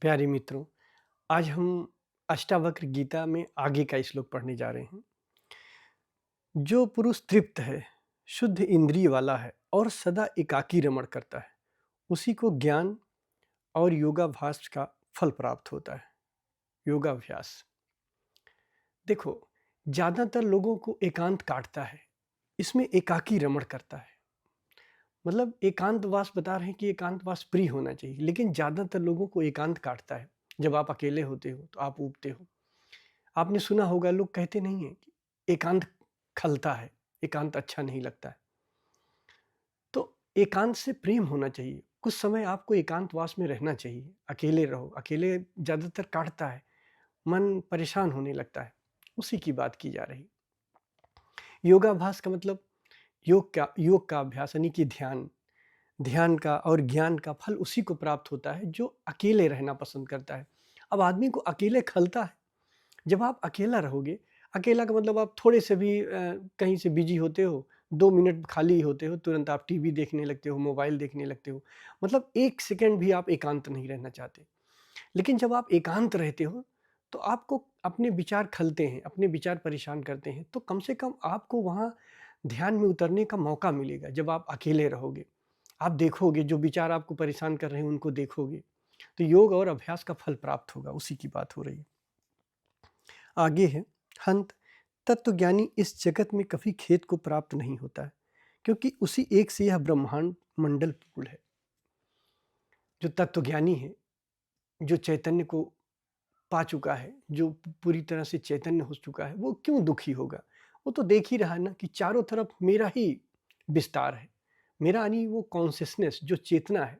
प्यारे मित्रों, आज हम अष्टावक्र गीता में आगे का श्लोक पढ़ने जा रहे हैं। जो पुरुष तृप्त है, शुद्ध इंद्रिय वाला है और सदा एकाकी रमण करता है, उसी को ज्ञान और योगाभ्यास का फल प्राप्त होता है। योगाभ्यास देखो, ज्यादातर लोगों को एकांत काटता है, इसमें एकाकी रमण करता है। मतलब एकांतवास बता रहे हैं कि एकांतवास प्रिय होना चाहिए, लेकिन ज्यादातर लोगों को एकांत काटता है। जब आप अकेले होते हो तो आप ऊबते हो। आपने सुना होगा, लोग कहते नहीं है कि एकांत खलता है, एकांत अच्छा नहीं लगता है। तो एकांत से प्रेम होना चाहिए। कुछ समय आपको एकांतवास में रहना चाहिए। अकेले रहो, अकेले ज्यादातर काटता है, मन परेशान होने लगता है। उसी की बात की जा रही। योगाभ्यास का मतलब योग का अभ्यास यानी कि ध्यान। ध्यान का और ज्ञान का फल उसी को प्राप्त होता है जो अकेले रहना पसंद करता है। अब आदमी को अकेले खलता है। जब आप अकेला रहोगे, अकेला का मतलब आप थोड़े से भी कहीं से बिजी होते हो, 2 मिनट खाली होते हो, तुरंत आप टीवी देखने लगते हो, मोबाइल देखने लगते हो। मतलब 1 सेकंड भी आप एकांत नहीं रहना चाहते। लेकिन जब आप एकांत रहते हो तो आपको अपने विचार खलते हैं, अपने विचार परेशान करते हैं। तो कम से कम आपको वहाँ ध्यान में उतरने का मौका मिलेगा। जब आप अकेले रहोगे, आप देखोगे जो विचार आपको परेशान कर रहे हैं, उनको देखोगे, तो योग और अभ्यास का फल प्राप्त होगा। उसी की बात हो रही है। आगे है, हंत तत्वज्ञानी इस जगत में कभी खेत को प्राप्त नहीं होता है, क्योंकि उसी एक से यह ब्रह्मांड मंडल पूर्ण है। जो तत्वज्ञानी है, जो चैतन्य को पा चुका है, जो पूरी तरह से चैतन्य हो चुका है, वो क्यों दुखी होगा। वो तो देख ही रहा है ना कि चारों तरफ मेरा ही विस्तार है। मेरा यानी वो कॉन्शियसनेस, जो चेतना है।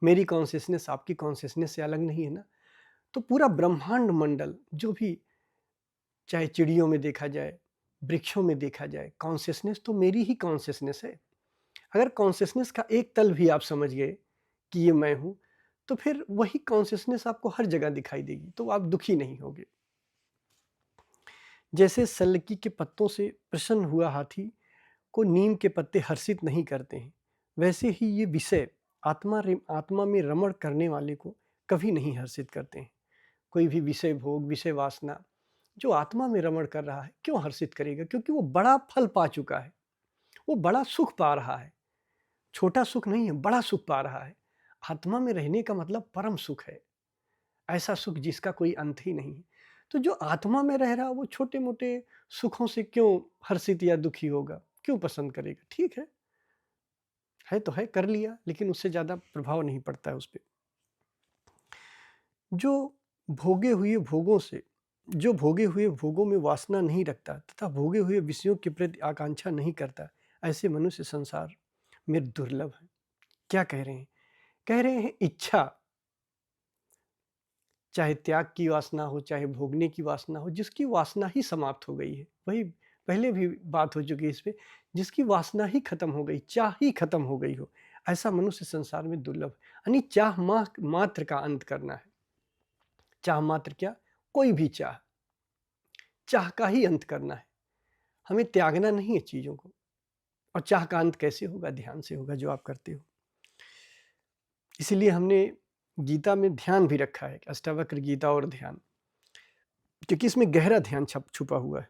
मेरी कॉन्शियसनेस आपकी कॉन्शियसनेस से अलग नहीं है ना। तो पूरा ब्रह्मांड मंडल, जो भी, चाहे चिड़ियों में देखा जाए, वृक्षों में देखा जाए, कॉन्शियसनेस तो मेरी ही कॉन्शियसनेस है। अगर कॉन्शियसनेस का एक तल भी आप समझ गए कि ये मैं हूं, तो फिर वही कॉन्शियसनेस आपको हर जगह दिखाई देगी, तो आप दुखी नहीं होगे। जैसे सल्लकी के पत्तों से प्रसन्न हुआ हाथी को नीम के पत्ते हर्षित नहीं करते हैं, वैसे ही ये विषय आत्मा में रमण करने वाले को कभी नहीं हर्षित करते हैं। कोई भी विषय भोग, विषय वासना जो आत्मा में रमण कर रहा है, क्यों हर्षित करेगा? क्योंकि वो बड़ा फल पा चुका है, वो बड़ा सुख पा रहा है। छोटा सुख नहीं है, बड़ा सुख पा रहा है। आत्मा में रहने का मतलब परम सुख है, ऐसा सुख जिसका कोई अंत ही नहीं है। तो जो आत्मा में रह रहा है, वो छोटे मोटे सुखों से क्यों हर्षित या दुखी होगा, क्यों पसंद करेगा? ठीक है तो है, कर लिया, लेकिन उससे ज्यादा प्रभाव नहीं पड़ता है उस पर। जो भोगे हुए भोगों से जो भोगे हुए भोगों में वासना नहीं रखता तथा भोगे हुए विषयों के प्रति आकांक्षा नहीं करता, ऐसे मनुष्य संसार में दुर्लभ है। क्या कह रहे हैं? कह रहे हैं इच्छा, चाहे त्याग की वासना हो, चाहे भोगने की वासना हो, जिसकी वासना ही समाप्त हो गई है, वही पहले भी बात हो चुकी है इस पे, जिसकी वासना ही खत्म हो गई, चाह ही खत्म हो गई हो, ऐसा मनुष्य संसार में दुर्लभ है। यानी चाह मात्र का अंत करना है। चाह मात्र क्या? कोई भी चाह, चाह का ही अंत करना है। हमें त्यागना नहीं है चीजों को। और चाह का अंत कैसे होगा? ध्यान से होगा, जो आप करते हो। इसीलिए हमने गीता में ध्यान भी रखा है, अष्टावक्र गीता और ध्यान, क्योंकि इसमें गहरा ध्यान छुपा हुआ है।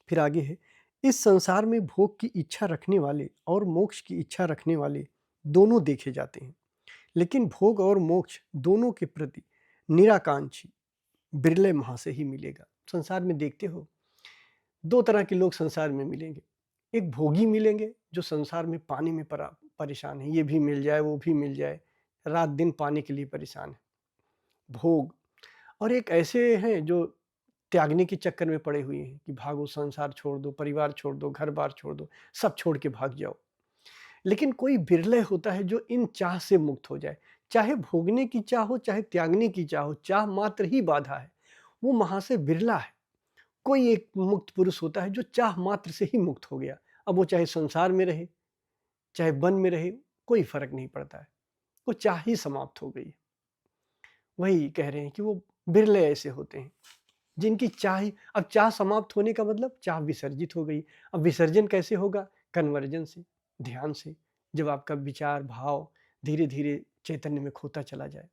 फिर आगे है, इस संसार में भोग की इच्छा रखने वाले और मोक्ष की इच्छा रखने वाले दोनों देखे जाते हैं, लेकिन भोग और मोक्ष दोनों के प्रति निराकांक्षी बिरले महा से ही मिलेगा। संसार में देखते हो, दो तरह के लोग संसार में मिलेंगे। एक भोगी मिलेंगे जो संसार में पाने में परेशान है, ये भी मिल जाए, वो भी मिल जाए, रात दिन पाने के लिए परेशान है, भोग। और एक ऐसे हैं जो त्यागने के चक्कर में पड़े हुए हैं कि भागो, संसार छोड़ दो, परिवार छोड़ दो, घर बार छोड़ दो, सब छोड़ के भाग जाओ। लेकिन कोई बिरले होता है जो इन चाह से मुक्त हो जाए। चाहे भोगने की चाह हो, चाहे त्यागने की चाह हो, चाह मात्र ही बाधा है। वो महा से बिरला है। कोई एक मुक्त पुरुष होता है जो चाह मात्र से ही मुक्त हो गया। अब वो चाहे संसार में रहे, चाहे वन में रहे, कोई फर्क नहीं पड़ता है, वो चाह ही समाप्त हो गई। वही कह रहे हैं कि वो बिरले ऐसे होते हैं जिनकी चाह अब चाह समाप्त होने का मतलब चाह विसर्जित हो गई। अब विसर्जन कैसे होगा? कन्वर्जन से, ध्यान से। जब आपका विचार भाव धीरे धीरे चैतन्य में खोता चला जाए।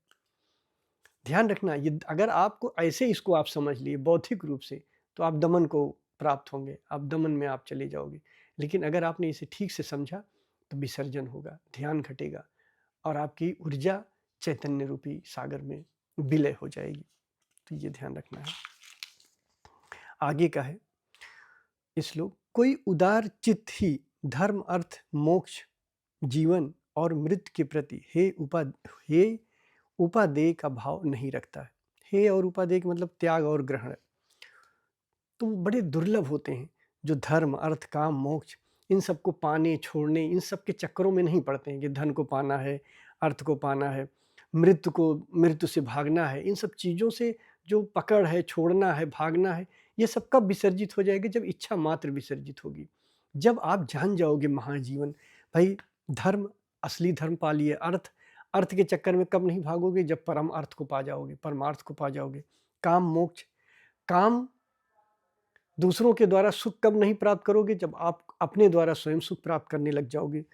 ध्यान रखना, ये अगर आपको ऐसे इसको आप समझ लिए बौद्धिक रूप से, तो आप दमन को प्राप्त होंगे, आप दमन में आप चले जाओगे। लेकिन अगर आपने इसे ठीक से समझा तो विसर्जन होगा, ध्यान घटेगा और आपकी ऊर्जा चैतन्य रूपी सागर में विलय हो जाएगी। तो ये ध्यान रखना है। आगे का है श्लोक, कोई उदार चित्त ही धर्म अर्थ मोक्ष जीवन और मृत्यु के प्रति हे उपादेय का भाव नहीं रखता है। हे और उपादेय का मतलब त्याग और ग्रहण। तो बड़े दुर्लभ होते हैं जो धर्म अर्थ काम मोक्ष इन सबको पाने छोड़ने इन सब के चक्करों में नहीं पड़ते हैं कि धन को पाना है, अर्थ को पाना है, मृत्यु से भागना है। इन सब चीज़ों से जो पकड़ है, छोड़ना है, भागना है, ये सब कब विसर्जित हो जाएगा? जब इच्छा मात्र विसर्जित होगी, जब आप जान जाओगे महाजीवन, भाई धर्म असली धर्म पा लिए, अर्थ के चक्कर में कब नहीं भागोगे? जब परम अर्थ को पा जाओगे, परमार्थ को पा जाओगे। काम मोक्ष, काम दूसरों के द्वारा सुख कब नहीं प्राप्त करोगे? जब आप अपने द्वारा स्वयं सुख प्राप्त करने लग जाओगे।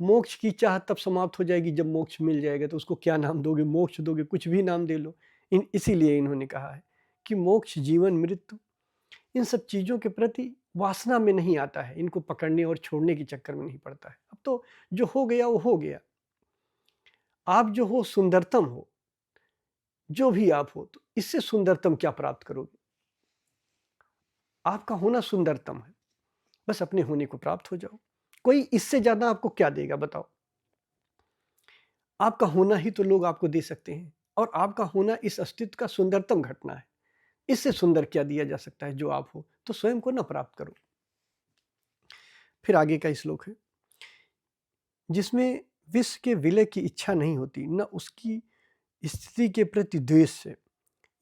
मोक्ष की चाह तब समाप्त हो जाएगी जब मोक्ष मिल जाएगा। तो उसको क्या नाम दोगे? मोक्ष दोगे? कुछ भी नाम दे लो। इसीलिए इन्होंने कहा है कि मोक्ष जीवन मृत्यु इन सब चीज़ों के प्रति वासना में नहीं आता है, इनको पकड़ने और छोड़ने के चक्कर में नहीं पड़ता है। अब तो जो हो गया वो हो गया। आप जो हो सुंदरतम हो, जो भी आप हो, तो इससे सुंदरतम क्या प्राप्त करोगे? आपका होना सुंदरतम है, बस अपने होने को प्राप्त हो जाओ। कोई इससे ज्यादा आपको क्या देगा बताओ? आपका होना ही तो लोग आपको दे सकते हैं, और आपका होना इस अस्तित्व का सुंदरतम घटना है। इससे सुंदर क्या दिया जा सकता है? जो आप हो, तो स्वयं को न प्राप्त करो। फिर आगे का श्लोक है, जिसमें विश्व के विलय की इच्छा नहीं होती, न उसकी स्थिति के प्रति द्वेष से,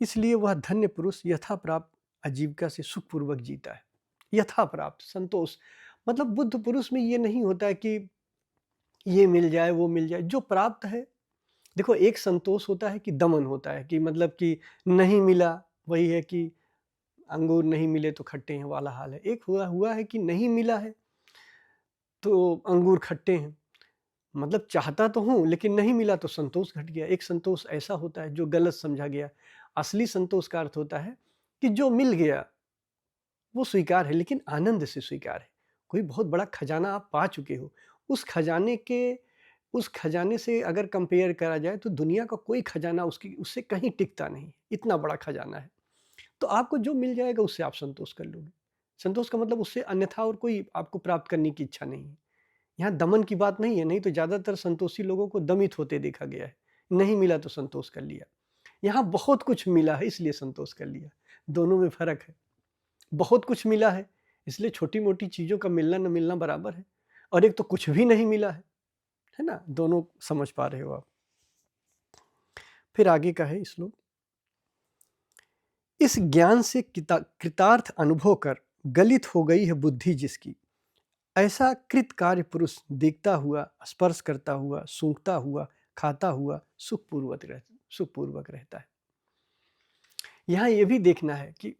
इसलिए वह धन्य पुरुष यथा प्राप्त आजीविका से सुखपूर्वक जीता है। यथा प्राप्त संतोष, मतलब बुद्ध पुरुष में ये नहीं होता है कि ये मिल जाए वो मिल जाए, जो प्राप्त है। देखो, एक संतोष होता है कि दमन होता है, कि मतलब कि नहीं मिला, वही है कि अंगूर नहीं मिले तो खट्टे हैं वाला हाल है। एक हुआ है कि नहीं मिला है तो अंगूर खट्टे हैं, मतलब चाहता तो हूं लेकिन नहीं मिला तो संतोष घट गया। एक संतोष ऐसा होता है जो गलत समझा गया। असली संतोष का अर्थ होता है कि जो मिल गया वो स्वीकार है, लेकिन आनंद से स्वीकार है। कोई बहुत बड़ा खजाना आप पा चुके हो, उस खजाने से अगर कंपेयर करा जाए तो दुनिया का कोई खजाना उससे कहीं टिकता नहीं, इतना बड़ा खजाना है। तो आपको जो मिल जाएगा उससे आप संतोष कर लोगे। संतोष का मतलब उससे अन्यथा और कोई आपको प्राप्त करने की इच्छा नहीं है। यहाँ दमन की बात नहीं है, नहीं तो ज्यादातर संतोषी लोगों को दमित होते देखा गया है। नहीं मिला तो संतोष कर लिया, यहाँ बहुत कुछ मिला है इसलिए संतोष कर लिया। दोनों में फर्क है। बहुत कुछ मिला है इसलिए छोटी मोटी चीजों का मिलना न मिलना बराबर है, और एक तो कुछ भी नहीं मिला है ना। दोनों समझ पा रहे हो आप। फिर आगे का है श्लोक, इस ज्ञान से कृतार्थ अनुभव कर गलित हो गई है बुद्धि जिसकी, ऐसा कृत कार्य पुरुष देखता हुआ, स्पर्श करता हुआ, सूंघता हुआ, खाता हुआ सुखपूर्वक रहता है। यहाँ ये भी देखना है कि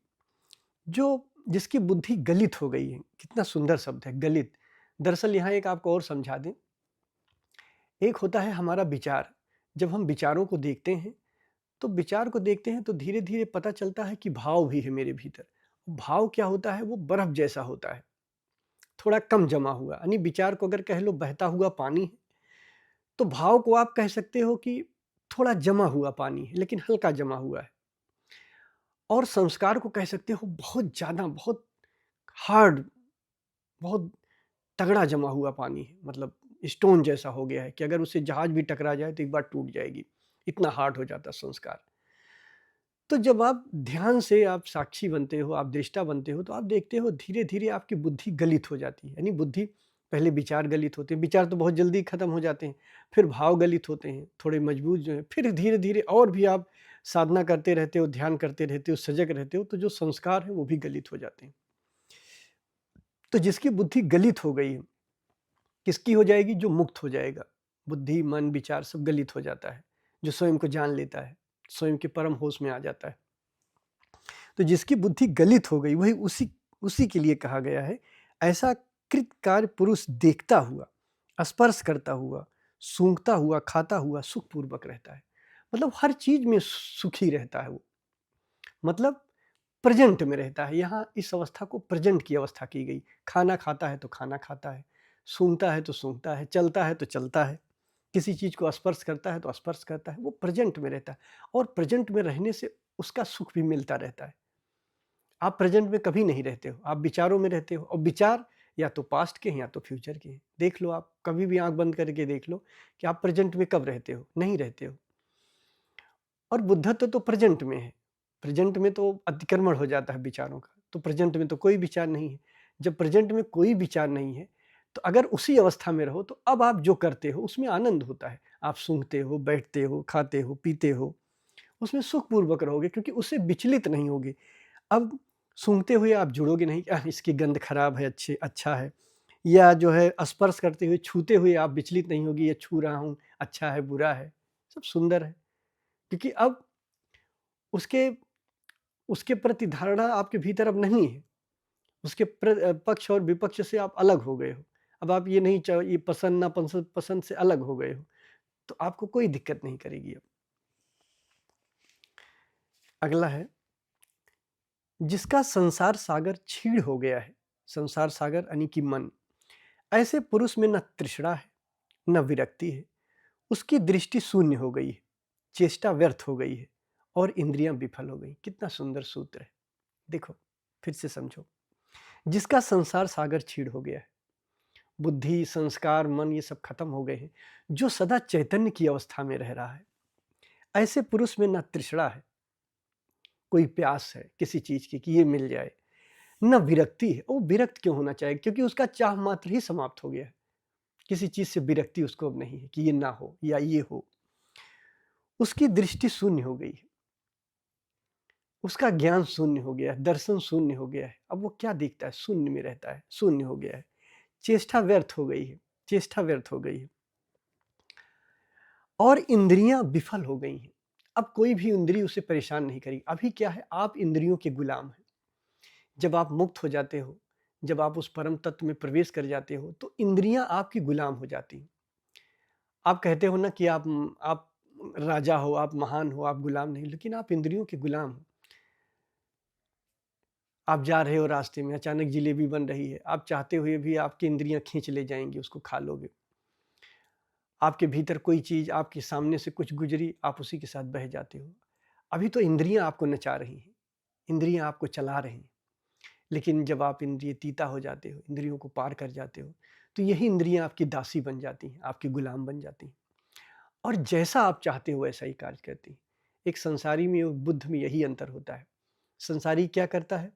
जिसकी बुद्धि गलित हो गई है, कितना सुंदर शब्द है गलित। दरअसल यहाँ एक आपको और समझा दें, एक होता है हमारा विचार। जब हम विचारों को देखते हैं तो धीरे धीरे पता चलता है कि भाव भी है मेरे भीतर। भाव क्या होता है? वो बर्फ जैसा होता है, थोड़ा कम जमा हुआ। यानी विचार को अगर कह लो बहता हुआ पानी है, तो भाव को आप कह सकते हो कि थोड़ा जमा हुआ पानी है, लेकिन हल्का जमा हुआ है। और संस्कार को कह सकते हो बहुत ज्यादा, बहुत हार्ड, बहुत तगड़ा जमा हुआ पानी है, मतलब स्टोन जैसा हो गया है कि अगर उससे जहाज भी टकरा जाए तो एक बार टूट जाएगी, इतना हार्ड हो जाता है संस्कार। तो जब आप ध्यान से आप साक्षी बनते हो, आप दृष्टा बनते हो, तो आप देखते हो धीरे धीरे आपकी बुद्धि गलित हो जाती है। यानी बुद्धि, पहले विचार गलित होते हैं, विचार तो बहुत जल्दी खत्म हो जाते हैं, फिर भाव गलित होते हैं, थोड़े मजबूत जो है, फिर धीरे धीरे और भी आप साधना करते रहते हो, ध्यान करते रहते हो, सजग रहते हो, तो जो संस्कार है वो भी गलित हो जाते हैं। तो जिसकी बुद्धि गलित हो गई है, किसकी हो जाएगी? जो मुक्त हो जाएगा। बुद्धि मन विचार सब गलित हो जाता है, जो स्वयं को जान लेता है, स्वयं के परम होश में आ जाता है। तो जिसकी बुद्धि गलित हो गई वही उसी के लिए कहा गया है, ऐसा कृत कार्य पुरुष देखता हुआ, स्पर्श करता हुआ, सूंघता हुआ, खाता हुआ सुखपूर्वक रहता है। मतलब हर चीज में सुखी रहता है वो, मतलब प्रेजेंट में रहता है। यहाँ इस अवस्था को प्रेजेंट की अवस्था की गई। खाना खाता है तो खाना खाता है, सूंघता है तो सूंघता है, चलता है तो चलता है, किसी चीज को स्पर्श करता है तो स्पर्श करता है, वो प्रेजेंट में रहता है। और प्रेजेंट में रहने से उसका सुख भी मिलता रहता है। आप प्रेजेंट में कभी नहीं रहते हो, आप विचारों में रहते हो, और विचार या तो पास्ट के हैं या तो फ्यूचर के हैं। देख लो, आप कभी भी आंख बंद करके देख लो कि आप प्रेजेंट में कब रहते हो, नहीं रहते हो। और बुद्धत्व तो प्रेजेंट में है, प्रेजेंट में तो अतिक्रमण हो जाता है विचारों का, तो प्रेजेंट में तो कोई विचार नहीं है। जब प्रेजेंट में कोई विचार नहीं है तो अगर उसी अवस्था में रहो तो अब आप जो करते हो उसमें आनंद होता है। आप सूंघते हो, बैठते हो, खाते हो, पीते हो, उसमें सुखपूर्वक रहोगे क्योंकि उससे विचलित नहीं होगे। अब सूंघते हुए आप जुड़ोगे नहीं कि इसकी गंध खराब है, अच्छा है, या जो है स्पर्श करते हुए, छूते हुए आप विचलित नहीं होगी, ये छू रहा हूँ, अच्छा है, बुरा है, सब सुंदर है। क्योंकि अब उसके उसके प्रति धारणा आपके भीतर अब नहीं है। उसके पक्ष और विपक्ष से आप अलग हो गए हो। अब आप ये नहीं चाहो, ये पसंद ना पसंद पसंद से अलग हो गए हो, तो आपको कोई दिक्कत नहीं करेगी अब। अगला है, जिसका संसार सागर छीड़ हो गया है। संसार सागर यानी कि मन। ऐसे पुरुष में न तृष्णा है, न विरक्ति है। उसकी दृष्टि शून्य हो गई है, चेष्टा व्यर्थ हो गई है, और इंद्रियां विफल हो गई। कितना सुंदर सूत्र है, देखो फिर से समझो। जिसका संसार सागर छीड़ हो गया है, बुद्धि, संस्कार, मन ये सब खत्म हो गए हैं, जो सदा चैतन्य की अवस्था में रह रहा है, ऐसे पुरुष में न तृष्णा है, कोई प्यास है किसी चीज की कि ये मिल जाए, न विरक्ति है। वो विरक्त क्यों होना चाहिए? क्योंकि उसका चाह मात्र ही समाप्त हो गया है। किसी चीज से विरक्ति उसको अब नहीं है कि ये ना हो या ये हो। उसकी दृष्टि शून्य हो गई है, उसका ज्ञान शून्य हो गया है, दर्शन शून्य हो गया है। अब वो क्या देखता है? शून्य में रहता है, शून्य हो गया है। चेष्टा व्यर्थ हो गई है, चेष्टा व्यर्थ हो गई है, और इंद्रियां विफल हो गई हैं। अब कोई भी इंद्रिय उसे परेशान नहीं करेगी। अभी क्या है, आप इंद्रियों के गुलाम हैं। जब आप मुक्त हो जाते हो, जब आप उस परम तत्व में प्रवेश कर जाते हो, तो इंद्रियां आपकी गुलाम हो जाती हैं। आप कहते हो ना कि आप राजा हो, आप महान हो, आप गुलाम नहीं, लेकिन आप इंद्रियों के गुलाम हो। आप जा रहे हो रास्ते में, अचानक जिलेबी बन रही है, आप चाहते हुए भी आपकी इंद्रियां खींच ले जाएंगी, उसको खा लोगे। आपके भीतर कोई चीज आपके सामने से कुछ गुजरी, आप उसी के साथ बह जाते हो। अभी तो इंद्रियां आपको नचा रही हैं, इंद्रियां आपको चला रही हैं। लेकिन जब आप इंद्रियतीता हो जाते हो, इंद्रियों को पार कर जाते हो, तो यही इंद्रियां आपकी दासी बन जाती हैं, आपकी गुलाम बन जाती हैं, और जैसा आप चाहते हो वैसा ही कार्य करती हैं। एक संसारी में और बुद्ध में यही अंतर होता है। संसारी क्या करता है?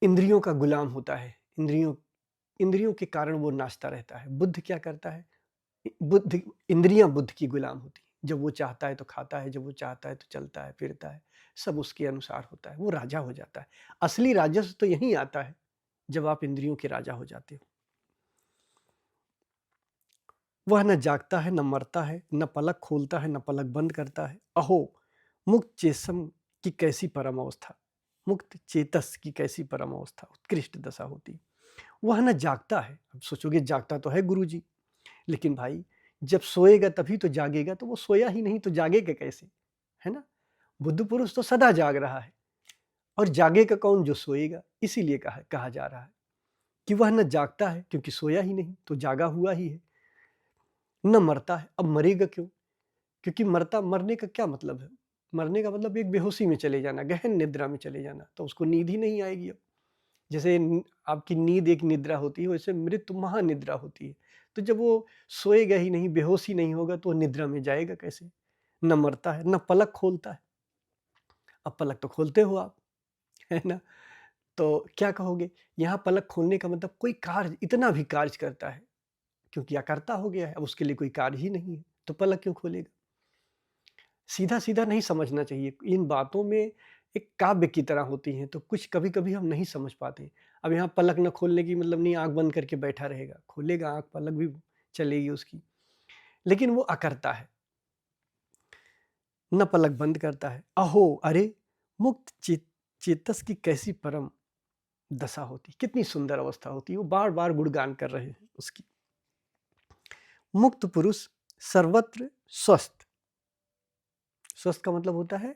इंद्रियों का गुलाम होता है, इंद्रियों के कारण वो नाचता रहता है। बुद्ध क्या करता है? बुद्ध इंद्रियां बुद्ध की गुलाम होती हैं। जब वो चाहता है तो खाता है, जब वो चाहता है तो चलता है, फिरता है, सब उसके अनुसार होता है, वो राजा हो जाता है। असली राजस्व तो यहीं आता है, जब आप इंद्रियों के राजा हो जाते हो। वह न जागता है, न मरता है, न पलक खोलता है, न पलक बंद करता है। अहो, मुक्त चेतस की कैसी परम अवस्था, मुक्त चेतस की कैसी परम अवस्था, उत्कृष्ट दशा होती। वह न जागता है। अब सोचोगे जागता तो है गुरुजी, लेकिन भाई जब सोएगा तभी तो जागेगा, तो वो सोया ही नहीं तो जागेगा कैसे? है ना? बुद्ध पुरुष तो सदा जाग रहा है, और जागेगा कौन? जो सोएगा। इसीलिए कहा जा रहा है कि वह न जागता है, क्योंकि सोया ही नहीं तो जागा हुआ ही है। न मरता है। अब मरेगा क्यों? क्योंकि मरने का क्या मतलब है? मरने का मतलब एक बेहोशी में चले जाना, गहन निद्रा में चले जाना, तो उसको नींद ही नहीं आएगी अब। जैसे आपकी नींद एक निद्रा होती है, वैसे मृत्यु महानिद्रा होती है। तो जब वो सोएगा ही नहीं, बेहोश ही नहीं होगा, तो वो निद्रा में जाएगा कैसे? न मरता है, न पलक खोलता है। अब पलक तो खोलते हो आप, है ना? तो क्या कहोगे? यहाँ पलक खोलने का मतलब कोई कार्य, इतना भी कार्य करता है, क्योंकि अकर्ता हो गया है, अब उसके लिए कोई कार्य ही नहीं है, तो पलक क्यों खोलेगा? सीधा सीधा नहीं समझना चाहिए। इन बातों में एक काव्य की तरह होती हैं, तो कुछ कभी कभी हम नहीं समझ पाते। अब यहाँ पलक न खोलने की मतलब नहीं आंख बंद करके बैठा रहेगा, खोलेगा आंख, पलक भी चलेगी उसकी, लेकिन वो अकर्ता है, न पलक बंद करता है। अहो, अरे, मुक्त चेतस की कैसी परम दशा होती, कितनी सुंदर अवस्था होती है। वो बार बार गुणगान कर रहे हैं उसकी। मुक्त पुरुष सर्वत्र स्वस्थ। स्वस्थ का मतलब होता है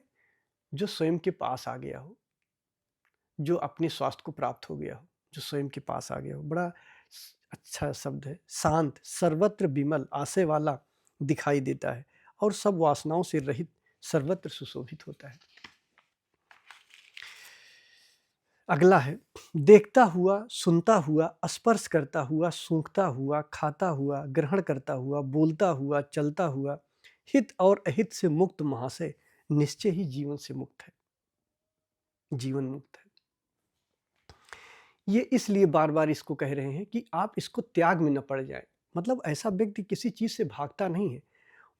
जो स्वयं के पास आ गया हो, जो अपने स्वास्थ्य को प्राप्त हो गया हो, जो स्वयं के पास आ गया हो। बड़ा अच्छा शब्द है। शांत, सर्वत्र विमल, आशय वाला दिखाई देता है और सब वासनाओं से रहित सर्वत्र सुशोभित होता है। अगला है देखता हुआ, सुनता हुआ, स्पर्श करता हुआ, सूंघता हुआ, खाता हुआ, ग्रहण करता हुआ, बोलता हुआ, चलता हुआ, हित और अहित से मुक्त महाशय निश्चय ही जीवन से मुक्त है, जीवन मुक्त है। ये इसलिए बार बार इसको कह रहे हैं कि आप इसको त्याग में न पड़ जाएं। मतलब ऐसा व्यक्ति किसी चीज से भागता नहीं है,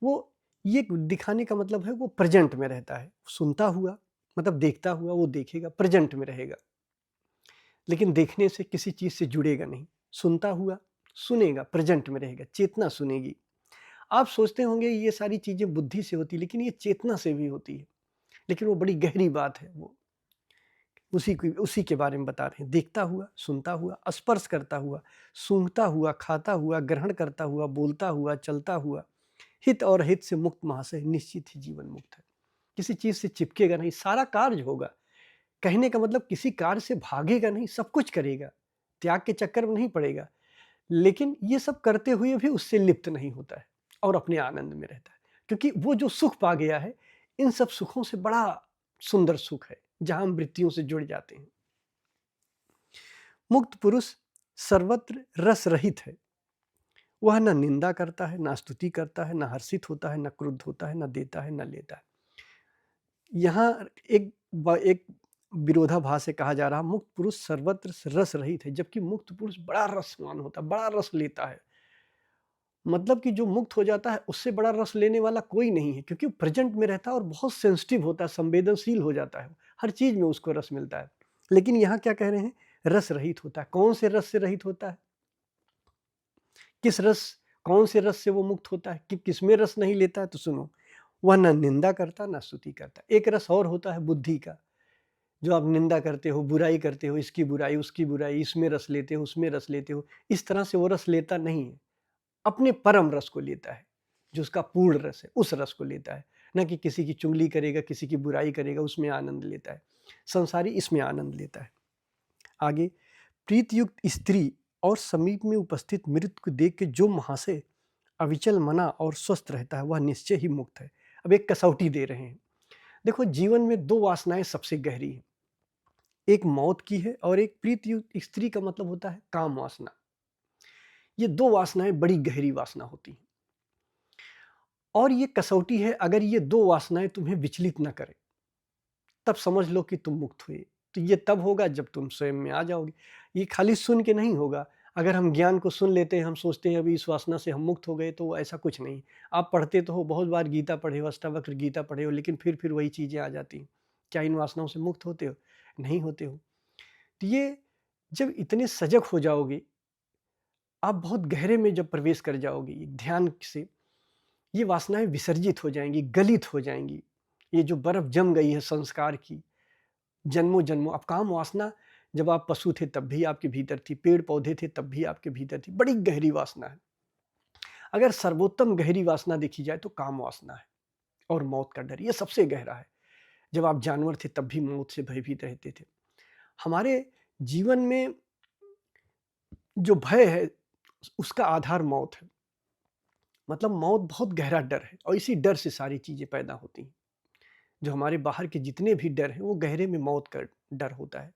वो ये दिखाने का मतलब है वो प्रेजेंट में रहता है। सुनता हुआ मतलब देखता हुआ, वो देखेगा, प्रेजेंट में रहेगा, लेकिन देखने से किसी चीज से जुड़ेगा नहीं। सुनता हुआ सुनेगा, प्रेजेंट में रहेगा, चेतना सुनेगी। आप सोचते होंगे ये सारी चीजें बुद्धि से होती, लेकिन ये चेतना से भी होती है, लेकिन वो बड़ी गहरी बात है। वो उसी के बारे में बता रहे हैं। देखता हुआ, सुनता हुआ, स्पर्श करता हुआ, सूंघता हुआ, खाता हुआ, ग्रहण करता हुआ, बोलता हुआ, चलता हुआ, हित और हित से मुक्त महाशय निश्चित ही जीवन मुक्त है। किसी चीज से चिपकेगा नहीं, सारा कार्य होगा। कहने का मतलब किसी कार्य से भागेगा नहीं, सब कुछ करेगा, त्याग के चक्कर में नहीं पड़ेगा, लेकिन ये सब करते हुए भी उससे लिप्त नहीं होता है और अपने आनंद में रहता है। क्योंकि वो जो सुख पा गया है, इन सब सुखों से बड़ा सुंदर सुख है जहां हम वृत्तियों से जुड़ जाते हैं। मुक्त पुरुष सर्वत्र रस रहित है। वह न निंदा करता है, न स्तुति करता है, न हर्षित होता है, न क्रुद्ध होता है, न देता है, न लेता है। यहाँ एक विरोधाभास से कहा जा रहा, मुक्त पुरुष सर्वत्र रस रहित है, जबकि मुक्त पुरुष बड़ा रसवान होता है, बड़ा रस लेता है। मतलब कि जो मुक्त हो जाता है उससे बड़ा रस लेने वाला कोई नहीं है, क्योंकि प्रेजेंट में रहता है और बहुत सेंसिटिव होता है, संवेदनशील हो जाता है, हर चीज में उसको रस मिलता है। लेकिन यहाँ क्या कह रहे हैं, रस रहित होता है। कौन से रस से रहित होता है, किस रस, कौन से रस से वो मुक्त होता है, कि किसमें रस नहीं लेता है? तो सुनो, वह न निंदा करता, न स्तुति करता। एक रस और होता है बुद्धि का, जो आप निंदा करते हो, बुराई करते हो, इसकी बुराई, उसकी बुराई, इसमें रस लेते हो, उसमें रस लेते हो। इस तरह से वो रस लेता नहीं है, अपने परम रस को लेता है, जो उसका पूर्ण रस है, उस रस को लेता है। न कि किसी की चुगली करेगा, किसी की बुराई करेगा, उसमें आनंद लेता है। संसारी इसमें आनंद लेता है। आगे, प्रीतियुक्त स्त्री और समीप में उपस्थित मृत को देख के जो महाशय अविचल मना और स्वस्थ रहता है, वह निश्चय ही मुक्त है। अब एक कसौटी दे रहे हैं। देखो, जीवन में दो वासनाएं सबसे गहरी हैं, एक मौत की है और एक प्रीतियुक्त स्त्री का मतलब होता है काम वासना। ये दो वासनाएं बड़ी गहरी वासना होती हैं और ये कसौटी है, अगर ये दो वासनाएं तुम्हें विचलित न करें तब समझ लो कि तुम मुक्त हुए। तो ये तब होगा जब तुम स्वयं में आ जाओगे। ये खाली सुन के नहीं होगा। अगर हम ज्ञान को सुन लेते हैं, हम सोचते हैं अभी इस वासना से हम मुक्त हो गए, तो ऐसा कुछ नहीं। आप पढ़ते तो हो, बहुत बार गीता पढ़े हो, अष्टावक्र गीता पढ़े हो, लेकिन फिर वही चीज़ें आ जाती हैं। क्या इन वासनाओं से मुक्त होते हो? नहीं होते हो। तो ये जब इतने सजग हो जाओगे, आप बहुत गहरे में जब प्रवेश कर जाओगे ध्यान से, ये वासनाएं विसर्जित हो जाएंगी, गलित हो जाएंगी। ये जो बर्फ जम गई है संस्कार की, जन्मों जन्मों। अब काम वासना, जब आप पशु थे तब भी आपके भीतर थी, पेड़ पौधे थे तब भी आपके भीतर थी, बड़ी गहरी वासना है। अगर सर्वोत्तम गहरी वासना देखी जाए तो काम वासना है और मौत का डर, ये सबसे गहरा है। जब आप जानवर थे तब भी मौत से भयभीत रहते थे। हमारे जीवन में जो भय है उसका आधार मौत है। मतलब मौत बहुत गहरा डर है और इसी डर से सारी चीजें पैदा होती हैं। जो हमारे बाहर के जितने भी डर हैं, वो गहरे में मौत का डर होता है।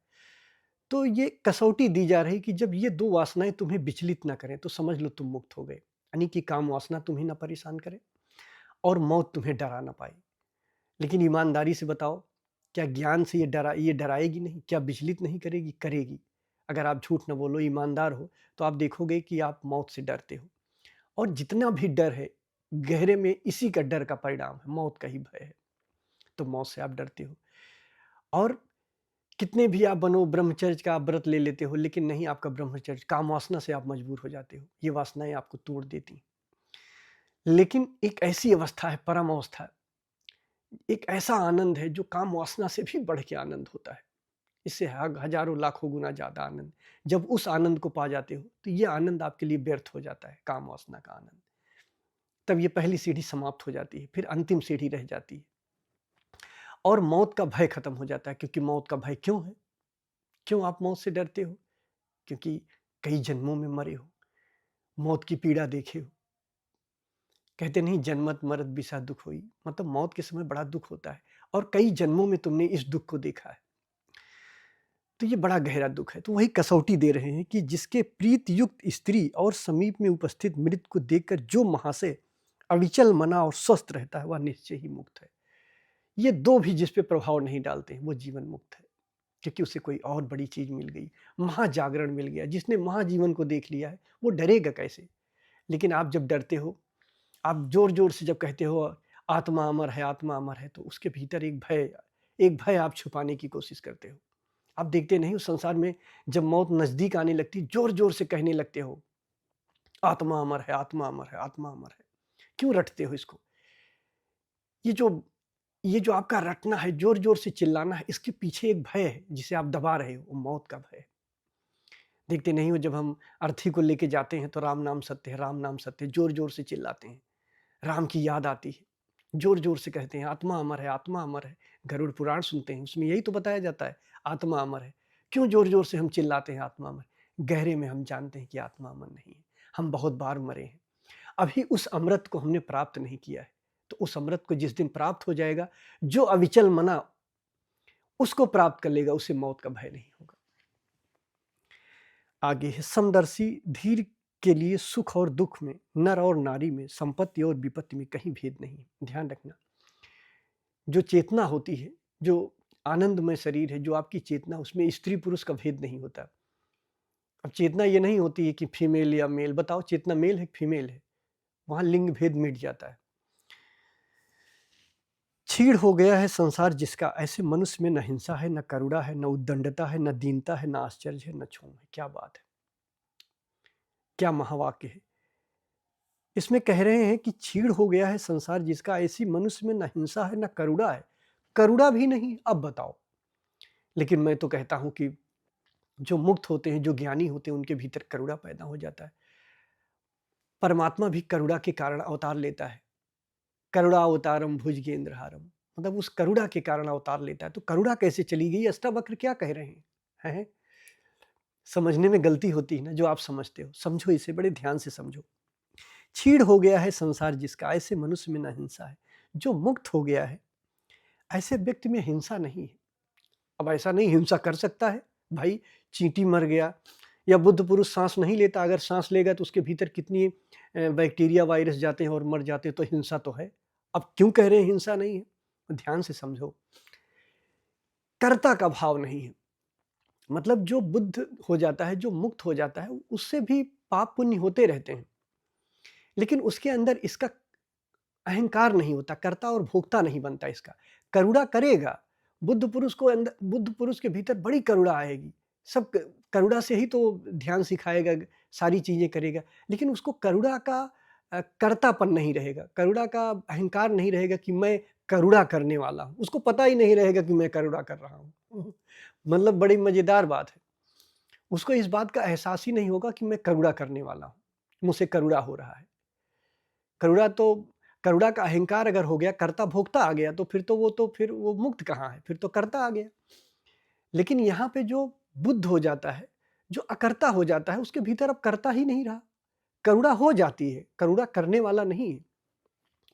तो ये कसौटी दी जा रही कि जब ये दो वासनाएं तुम्हें विचलित ना करें तो समझ लो तुम मुक्त हो गए। यानी कि काम वासना तुम्हें ना परेशान करे और मौत तुम्हें डरा ना पाए। लेकिन ईमानदारी से बताओ, क्या ज्ञान से ये डराएगी नहीं? क्या विचलित नहीं करेगी? करेगी। अगर आप झूठ न बोलो, ईमानदार हो, तो आप देखोगे कि आप मौत से डरते हो। और जितना भी डर है, गहरे में इसी का डर का परिणाम है, मौत का ही भय है। तो मौत से आप डरते हो। और कितने भी आप बनो, ब्रह्मचर्य का आप व्रत ले लेते हो, लेकिन नहीं, आपका ब्रह्मचर्य काम वासना से आप मजबूर हो जाते हो। ये वासनाएं आपको तोड़ देती। लेकिन एक ऐसी अवस्था है, परम अवस्था, एक ऐसा आनंद है जो काम वासना से भी बढ़ के आनंद होता है। इससे हजारों लाखों गुना ज्यादा आनंद। जब उस आनंद को पा जाते हो तो ये आनंद आपके लिए व्यर्थ हो जाता है, काम वासना का आनंद। तब ये पहली सीढ़ी समाप्त हो जाती है, फिर अंतिम सीढ़ी रह जाती है और मौत का भय खत्म हो जाता है। क्योंकि मौत का भय क्यों है? क्यों आप मौत से डरते हो? क्योंकि कई जन्मों में मरे हो, मौत की पीड़ा देखे हो। कहते नहीं जन्मत मरत बिसा दुख होई, मतलब मौत के समय बड़ा दुख होता है और कई जन्मों में तुमने इस दुख को देखा है, तो ये बड़ा गहरा दुख है। तो वही कसौटी दे रहे हैं कि जिसके प्रीत युक्त स्त्री और समीप में उपस्थित मृत को देखकर जो महाशय अविचल मना और स्वस्थ रहता है वह निश्चय ही मुक्त है। ये दो भी जिस पे प्रभाव नहीं डालते हैं वो जीवन मुक्त है, क्योंकि उसे कोई और बड़ी चीज मिल गई, महाजागरण मिल गया। जिसने महाजीवन को देख लिया है वो डरेगा कैसे? लेकिन आप जब डरते हो, आप जोर जोर से जब कहते हो आत्मा अमर है, आत्मा अमर है, तो उसके भीतर एक भय आप छुपाने की कोशिश करते हो। आप देखते नहीं हो संसार में जब मौत नजदीक आने लगती, जोर जोर से कहने लगते हो आत्मा अमर है, आत्मा अमर है, आत्मा अमर है। क्यों रटते हो इसको? ये जो ये जो आपका रटना है, जोर जोर से चिल्लाना है, इसके पीछे एक भय है जिसे आप दबा रहे हो, वो मौत का भय है। देखते नहीं हो जब हम अर्थी को लेके जाते हैं तो राम नाम सत्य है, राम नाम सत्य है, जोर जोर से चिल्लाते हैं, राम की याद आती है, जोर जोर से कहते हैं आत्मा अमर है, आत्मा अमर है। गरुड़ पुराण सुनते हैं, उसमें यही तो बताया जाता है आत्मा अमर है। क्यों जोर जोर से हम चिल्लाते हैं आत्मा अमर? गहरे में हम जानते हैं कि आत्मा अमर नहीं है, हम बहुत बार मरे हैं, अभी उस अमृत को हमने प्राप्त नहीं किया है। तो उस अमृत को जिस दिन प्राप्त हो जाएगा, जो अविचल मना उसको प्राप्त कर लेगा, उसे मौत का भय नहीं होगा। आगे है समदर्शी धीर के लिए सुख और दुख में, नर और नारी में, संपत्ति और विपत्ति में कहीं भेद नहीं है। ध्यान रखना, जो चेतना होती है, जो आनंदमय शरीर है, जो आपकी चेतना, उसमें स्त्री पुरुष का भेद नहीं होता। अब चेतना ये नहीं होती है कि फीमेल या मेल, बताओ चेतना मेल है फीमेल है, वहां लिंग भेद मिट जाता है। छीड़ हो गया है संसार जिसका, ऐसे मनुष्य में न हिंसा है, न करुणा है, न उद्दंडता है, न दीनता है, न आश्चर्य है, न क्षोभ है। क्या बात है, क्या महावाक्य है। इसमें कह रहे हैं कि छीड़ हो गया है संसार जिसका, ऐसी मनुष्य में न हिंसा है, न करुणा है, करुणा भी नहीं। अब बताओ, लेकिन मैं तो कहता हूं कि जो मुक्त होते हैं, जो ज्ञानी होते हैं, उनके भीतर करुणा पैदा हो जाता है। परमात्मा भी करुणा के कारण अवतार लेता है। करुणा अवतारम भुजगेंद्रहारम, मतलब उस करुणा के कारण अवतार लेता है। तो करुणा कैसे चली गई? अष्टावक्र क्या कह रहे हैं? समझने में गलती होती है ना, जो आप समझते हो, समझो इसे, बड़े ध्यान से समझो। छीड़ हो गया है संसार जिसका, ऐसे मनुष्य में न हिंसा है। जो मुक्त हो गया है, ऐसे व्यक्ति में हिंसा नहीं है। अब ऐसा नहीं हिंसा कर सकता है भाई, चींटी मर गया या बुद्ध पुरुष सांस नहीं लेता, अगर सांस लेगा तो उसके भीतर कितनी बैक्टीरिया वायरस जाते हैं और मर जाते हैं, तो हिंसा तो है। अब क्यों कह रहे हैं हिंसा नहीं है? ध्यान से समझो, कर्ता का भाव नहीं है। मतलब जो बुद्ध हो जाता है, जो मुक्त हो जाता है, उससे भी पाप पुण्य होते रहते हैं, लेकिन उसके अंदर इसका अहंकार नहीं होता, कर्ता और भोक्ता नहीं बनता इसका। करुणा करेगा, बुद्ध पुरुष के भीतर बड़ी करुणा आएगी, सब करुणा से ही तो ध्यान सिखाएगा, सारी चीजें करेगा, लेकिन उसको करुणा का कर्तापन नहीं रहेगा, करुणा का अहंकार नहीं रहेगा कि मैं करुणा करने वाला हूं। उसको पता ही नहीं रहेगा कि मैं करुणा कर रहा हूं। मतलब बड़ी मजेदार बात है, उसको इस बात का एहसास ही नहीं होगा कि मैं करुणा करने वाला हूं, मुझसे करुणा हो रहा है। करुणा तो करुणा का अहंकार अगर हो गया, कर्ता भोक्ता आ गया, तो फिर वो मुक्त कहाँ है? फिर तो कर्ता आ गया। लेकिन यहाँ पे जो बुद्ध हो जाता है, जो अकर्ता हो जाता है, उसके भीतर अब कर्ता ही नहीं रहा। करुणा हो जाती है, करुणा करने वाला नहीं है।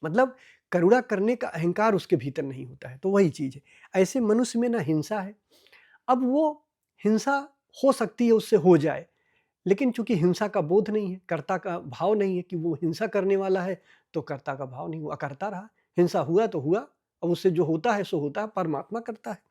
मतलब करुणा करने का अहंकार उसके भीतर नहीं होता है। तो वही चीज है, ऐसे मनुष्य में ना हिंसा है। अब वो हिंसा हो सकती है, उससे हो जाए, लेकिन चूंकि हिंसा का बोध नहीं है, कर्ता का भाव नहीं है कि वो हिंसा करने वाला है, तो कर्ता का भाव नहीं हुआ, अकर्ता रहा। हिंसा हुआ तो हुआ, अब उससे जो होता है सो होता है, परमात्मा करता है।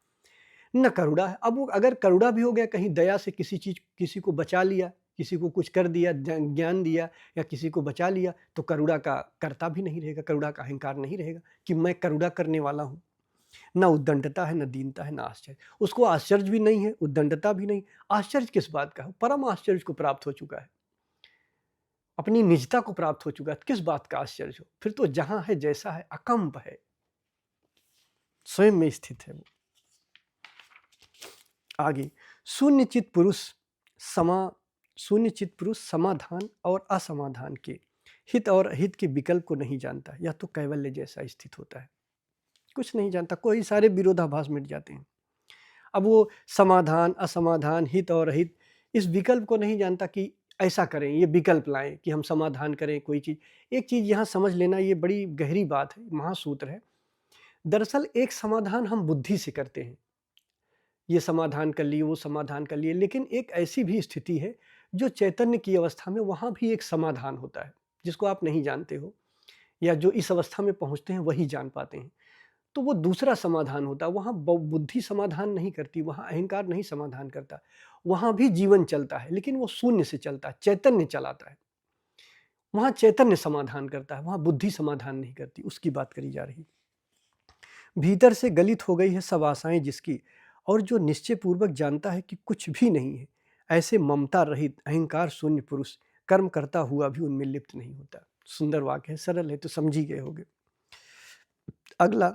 न करुणा है। अब वो अगर करुणा भी हो गया, कहीं दया से किसी को बचा लिया, किसी को कुछ कर दिया, ज्ञान दिया या किसी को बचा लिया, तो करुणा का कर्ता भी नहीं रहेगा, करुणा का अहंकार नहीं रहेगा कि मैं करुणा करने वाला हूँ। ना उद्दंडता है, ना दीनता है, ना आश्चर्य। उसको आश्चर्य भी नहीं है, उद्दंडता भी नहीं। आश्चर्य किस बात का है? परम आश्चर्य को प्राप्त हो चुका है, अपनी निजता को प्राप्त हो चुका है, किस बात का आश्चर्य हो? फिर तो जहां है जैसा है, अकंप है, स्वयं में स्थित है वो। आगे, शून्यचित पुरुष समाधान और असमाधान के हित और अहित के विकल्प को नहीं जानता, या तो कैवल्य जैसा स्थित होता है, कुछ नहीं जानता, कोई सारे विरोधाभास मिट जाते हैं। अब वो समाधान, असमाधान, हित और अहित, इस विकल्प को नहीं जानता कि ऐसा करें, ये विकल्प लाएं कि हम समाधान करें कोई चीज़। एक चीज़ यहाँ समझ लेना, ये बड़ी गहरी बात है, महासूत्र है। दरअसल एक समाधान हम बुद्धि से करते हैं, ये समाधान कर लिए, वो समाधान कर लिए, लेकिन एक ऐसी भी स्थिति है जो चैतन्य की अवस्था में, वहाँ भी एक समाधान होता है जिसको आप नहीं जानते हो, या जो इस अवस्था में पहुँचते हैं वही जान पाते हैं। तो वो दूसरा समाधान होता है, वहाँ बुद्धि समाधान नहीं करती, वहाँ अहंकार नहीं समाधान करता, वहाँ भी जीवन चलता है, लेकिन वो शून्य से चलता है, चैतन्य चलाता है। वहाँ चैतन्य समाधान करता है, वहाँ बुद्धि समाधान नहीं करती, उसकी बात करी जा रही है। भीतर से गलित हो गई है सब आशाएं जिसकी, और जो निश्चय पूर्वक जानता है कि कुछ भी नहीं है, ऐसे ममता रहित अहंकार शून्य पुरुष कर्म करता हुआ भी उनमें लिप्त नहीं होता। सुंदर वाक्य है, सरल है, तो समझ ही गए होगे। अगला,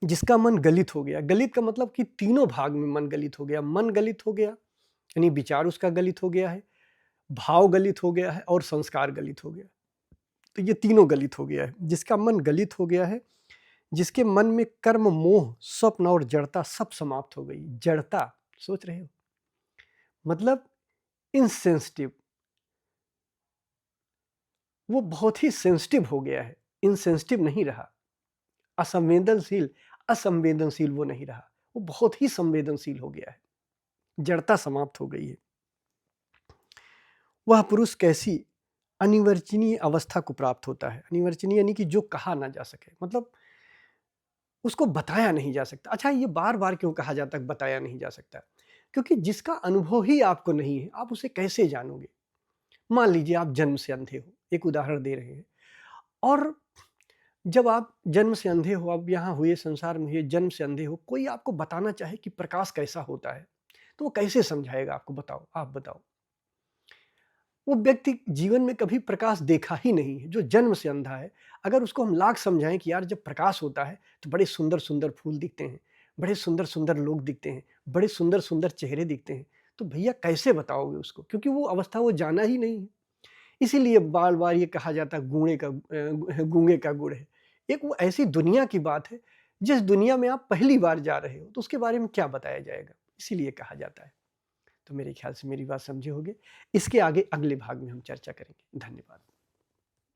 जिसका मन गलित हो गया। गलित का मतलब कि तीनों भाग में मन गलित हो गया। मन गलित हो गया यानी विचार उसका गलित हो गया है, भाव गलित हो गया है, और संस्कार गलित हो गया। तो ये तीनों गलित हो गया है। जिसका मन गलित हो गया है, जिसके मन में कर्म, मोह, स्वप्न और जड़ता सब समाप्त हो गई। जड़ता, सोच रहे हो, मतलब इनसेंसिटिव, वो बहुत ही सेंसिटिव हो गया है, इनसेंसिटिव नहीं रहा। असंवेदनशील, असंवेदनशील वो नहीं रहा, वो बहुत ही संवेदनशील हो गया है। जड़ता समाप्त हो गई है। वह पुरुष कैसी अनिर्वचनीय अवस्था को प्राप्त होता है। अनिर्वचनीय यानी कि जो कहा ना जा सके, मतलब उसको बताया नहीं जा सकता। अच्छा, ये बार बार क्यों कहा जाता है बताया नहीं जा सकता? क्योंकि जिसका अनुभव ही आपको नहीं है, आप उसे कैसे जानोगे? मान लीजिए आप जन्म से अंधे हो, एक उदाहरण दे रहे हैं, और जब आप जन्म से अंधे हो, आप यहाँ हुए, संसार में हुए, जन्म से अंधे हो, कोई आपको बताना चाहे कि प्रकाश कैसा होता है, तो वो कैसे समझाएगा आपको? बताओ, आप बताओ। वो व्यक्ति जीवन में कभी प्रकाश देखा ही नहीं है, जो जन्म से अंधा है। अगर उसको हम लाख समझाएं कि यार जब प्रकाश होता है तो बड़े सुंदर सुंदर फूल दिखते हैं, बड़े सुंदर सुंदर लोग दिखते हैं, बड़े सुंदर सुंदर चेहरे दिखते हैं, तो भैया कैसे बताओगे उसको? क्योंकि वो अवस्था वो जाना ही नहीं है। इसीलिए बार बार ये कहा जाता है गूंगे का गुड़ है। एक वो ऐसी दुनिया की बात है, जिस दुनिया में आप पहली बार जा रहे हो, तो उसके बारे में क्या बताया जाएगा? इसीलिए कहा जाता है। तो मेरे ख्याल से मेरी बात समझे होंगे। इसके आगे अगले भाग में हम चर्चा करेंगे। धन्यवाद।